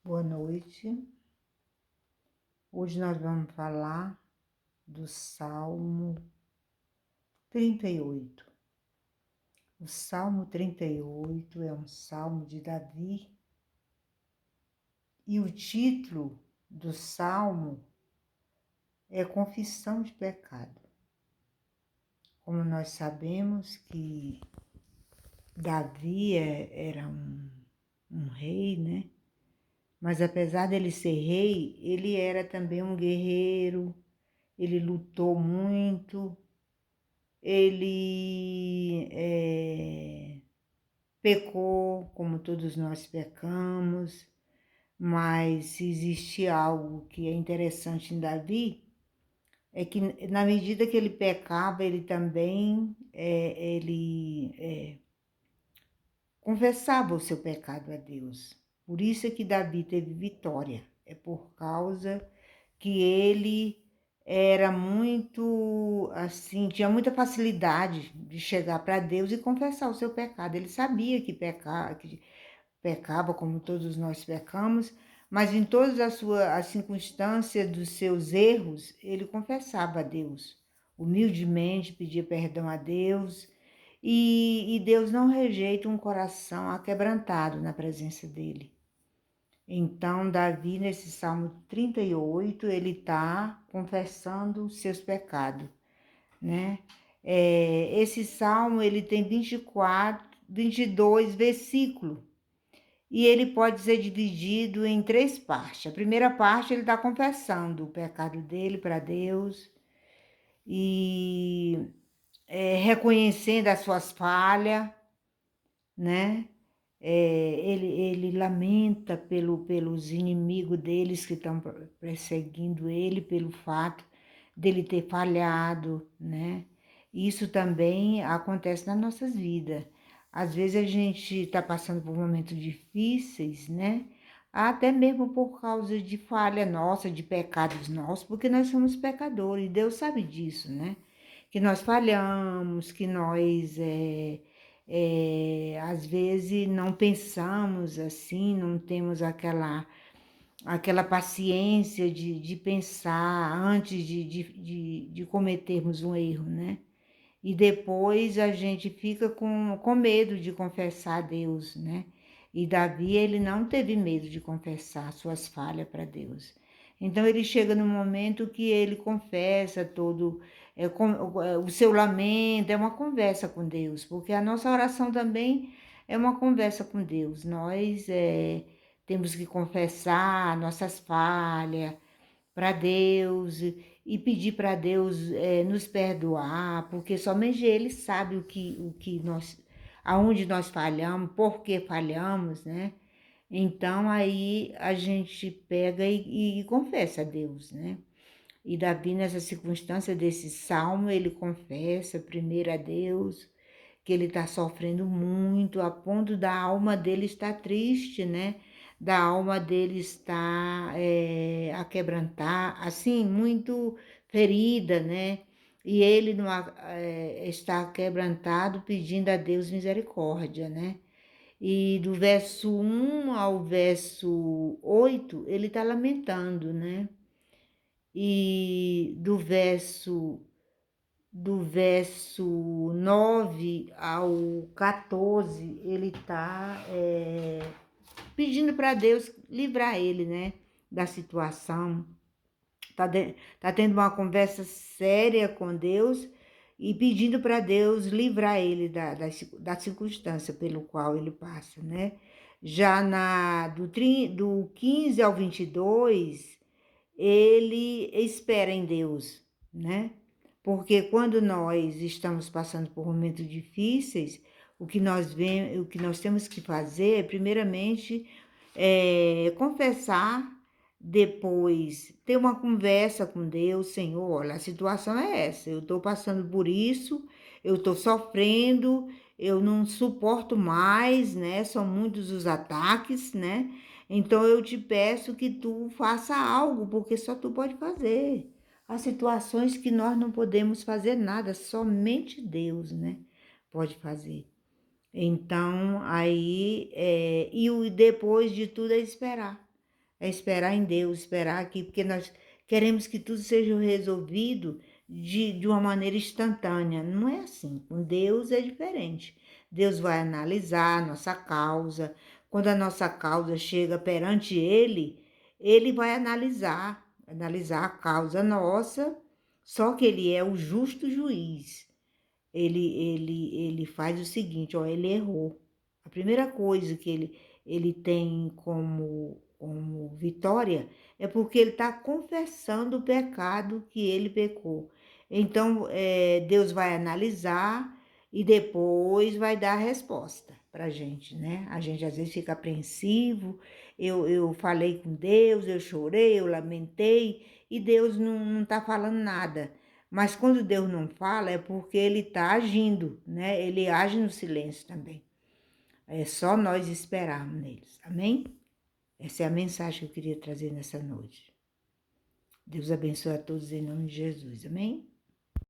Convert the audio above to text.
Boa noite. Hoje nós vamos falar do Salmo 38. O Salmo 38 é um salmo de Davi e o título do salmo é Confissão de Pecado. Como nós sabemos que Davi era um rei, né? Mas apesar dele ser rei, ele era também um guerreiro, ele lutou muito, ele pecou, como todos nós pecamos, mas se existe algo que é interessante em Davi, é que na medida que ele pecava, ele também confessava o seu pecado a Deus. Por isso é que Davi teve vitória, é por causa que ele era muito, assim, tinha muita facilidade de chegar para Deus e confessar o seu pecado. Ele sabia que pecava como todos nós pecamos, mas em todas as circunstâncias dos seus erros, ele confessava a Deus. Humildemente pedia perdão a Deus, e Deus não rejeita um coração aquebrantado na presença dele. Então, Davi, nesse Salmo 38, ele está confessando os seus pecados, né? Esse Salmo, ele tem 22 versículos, e ele pode ser dividido em 3 partes. A primeira parte, ele está confessando o pecado dele para Deus, e reconhecendo as suas falhas, né? Ele lamenta pelos inimigos deles que estão perseguindo ele, pelo fato dele ter falhado, né? Isso também acontece nas nossas vidas. Às vezes a gente está passando por momentos difíceis, né? Até mesmo por causa de falha nossa, de pecados nossos, porque nós somos pecadores, e Deus sabe disso, né? Que nós falhamos, que nós às vezes não pensamos assim, não temos aquela paciência de pensar antes de cometermos um erro, né? E depois a gente fica com medo de confessar a Deus, né? E Davi, ele não teve medo de confessar suas falhas para Deus. Então ele chega no momento que ele confessa todo o seu lamento, é uma conversa com Deus, porque a nossa oração também é uma conversa com Deus. Nós temos que confessar nossas falhas para Deus e pedir para Deus nos perdoar, porque somente Ele sabe aonde nós falhamos, por que falhamos, né? Então aí a gente pega e confessa a Deus, né? E Davi, nessa circunstância desse salmo, ele confessa primeiro a Deus que ele está sofrendo muito, a ponto da alma dele estar triste, né? Da alma dele estar a quebrantar, assim, muito ferida, né? E ele não, está quebrantado pedindo a Deus misericórdia, né? E do verso 1 ao verso 8, ele está lamentando, né? E do verso 9 ao 14, ele está pedindo para Deus livrar ele, né, da situação. Tá tendo uma conversa séria com Deus e pedindo para Deus livrar ele da circunstância pelo qual ele passa, né? Já do 15 ao 22, ele espera em Deus, né? Porque quando nós estamos passando por momentos difíceis, o que nós temos que fazer, primeiramente, confessar, depois ter uma conversa com Deus. Senhor, olha, a situação é essa, eu estou passando por isso, eu estou sofrendo, eu não suporto mais, né? São muitos os ataques, né? Então eu te peço que tu faça algo, porque só tu pode fazer. Há situações que nós não podemos fazer nada, somente Deus, né, pode fazer. Então, aí, depois de tudo é esperar. é esperar em Deus, esperar aqui, porque nós queremos que tudo seja resolvido de uma maneira instantânea. Não é assim. Com Deus é diferente. Deus vai analisar a nossa causa. Quando a nossa causa chega perante Ele vai analisar a causa nossa, só que Ele é o justo juiz. Ele faz o seguinte, ó, ele errou. A primeira coisa que ele tem como vitória é porque ele está confessando o pecado que ele pecou. Então, Deus vai analisar e depois vai dar a resposta para a gente, né? A gente às vezes fica apreensivo, eu falei com Deus, eu chorei, eu lamentei, e Deus não está falando nada. Mas quando Deus não fala é porque Ele está agindo, né? Ele age no silêncio também. É só nós esperarmos neles, amém? Essa é a mensagem que eu queria trazer nessa noite. Deus abençoe a todos em nome de Jesus, amém?